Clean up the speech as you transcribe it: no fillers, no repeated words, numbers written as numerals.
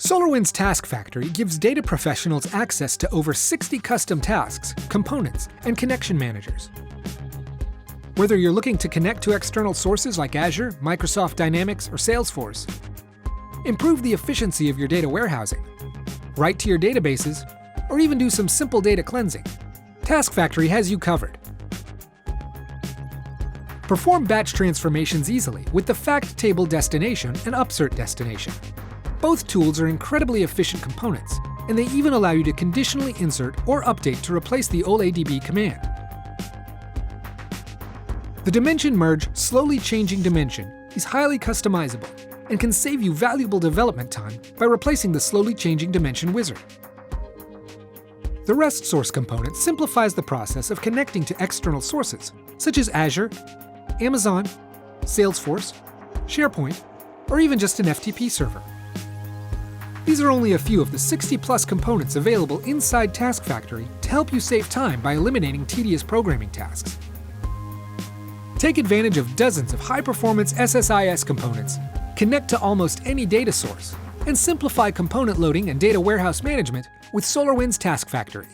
SolarWinds Task Factory gives data professionals access to over 60 custom tasks, components, and connection managers. Whether you're looking to connect to external sources like Azure, Microsoft Dynamics, or Salesforce, improve the efficiency of your data warehousing, write to your databases, or even do some simple data cleansing, Task Factory has you covered. Perform batch transformations easily with the fact table destination and upsert destination. Both tools are incredibly efficient components, and they even allow you to conditionally insert or update to replace the OLADB command. The dimension merge slowly changing dimension is highly customizable and can save you valuable development time by replacing the slowly changing dimension wizard. The REST source component simplifies the process of connecting to external sources, such as Azure, Amazon, Salesforce, SharePoint, or even just an FTP server. These are only a few of the 60-plus components available inside Task Factory to help you save time by eliminating tedious programming tasks. Take advantage of dozens of high-performance SSIS components, connect to almost any data source, and simplify component loading and data warehouse management with SolarWinds Task Factory.